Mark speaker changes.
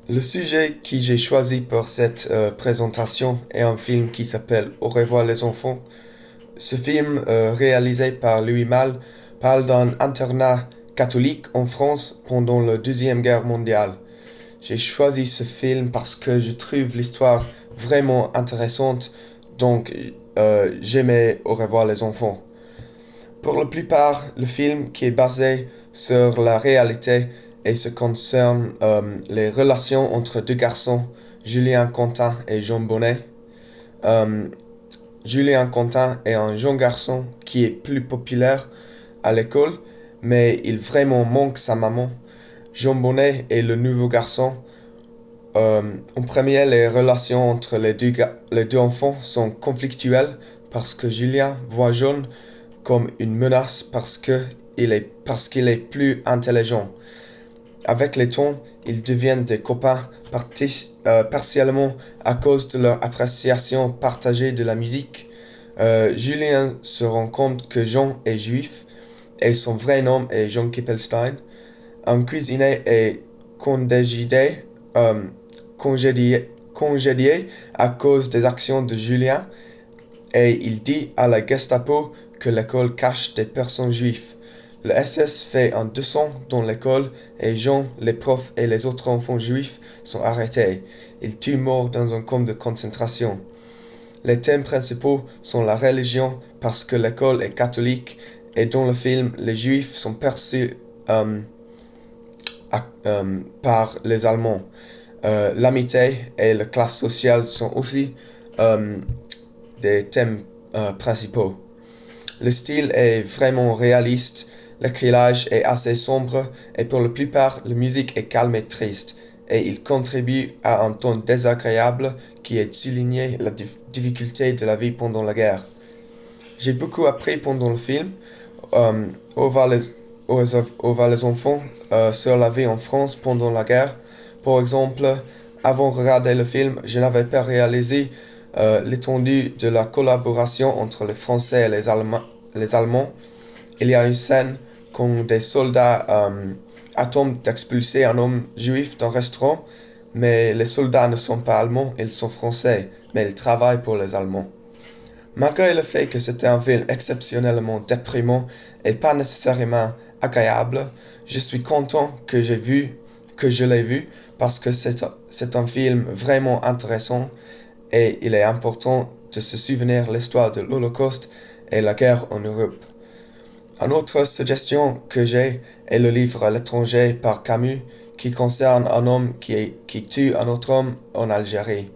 Speaker 1: Le sujet que j'ai choisi pour cette présentation est un film qui s'appelle Au revoir les enfants. Ce film, réalisé par Louis Malle, parle d'un internat catholique en France pendant la Deuxième Guerre mondiale. J'ai choisi ce film parce que je trouve l'histoire vraiment intéressante, donc j'aimais Au revoir les enfants. Pour la plupart, le film qui est basé sur la réalité et se concerne les relations entre deux garçons, Julien Contin et Jean Bonnet. Euh, Julien Contin est un jeune garçon qui est plus populaire à l'école, mais il vraiment manque sa maman. Jean Bonnet est le nouveau garçon. En premier, les relations entre les deux enfants sont conflictuelles parce que Julien voit Jean comme une menace parce qu'il est plus intelligent. Avec le temps, ils deviennent des copains partiellement à cause de leur appréciation partagée de la musique. Julien se rend compte que Jean est juif et son vrai nom est Jean Kippelstein. Un cuisinier est congédié, euh, congédié à cause des actions de Julien et il dit à la Gestapo que l'école cache des personnes juives. Le SS fait un descente dans l'école et Jean, les profs et les autres enfants juifs sont arrêtés. Ils tuent morts dans un camp de concentration. Les thèmes principaux sont la religion parce que l'école est catholique et dans le film, les juifs sont perçus par les Allemands. L'amitié et la classe sociale sont aussi euh, des thèmes principaux. Le style est vraiment réaliste, l'éclairage est assez sombre et pour la plupart, la musique est calme et triste et il contribue à un ton désagréable qui est souligné la difficulté de la vie pendant la guerre. J'ai beaucoup appris pendant le film. Au va les enfants sur la vie en France pendant la guerre. Par exemple, avant de regarder le film, je n'avais pas réalisé l'étendue de la collaboration entre les Français et les Allemands. Il y a une scène quand des soldats attendent d'expulser un homme juif d'un restaurant, mais les soldats ne sont pas allemands, ils sont français, mais ils travaillent pour les Allemands. Malgré le fait que c'était un film exceptionnellement déprimant et pas nécessairement agréable, je suis content que je l'ai vu parce que c'est un film vraiment intéressant et il est important de se souvenir l'histoire de l'Holocauste et la guerre en Europe. Une autre suggestion que j'ai est le livre L'étranger par Camus qui concerne un homme qui tue un autre homme en Algérie.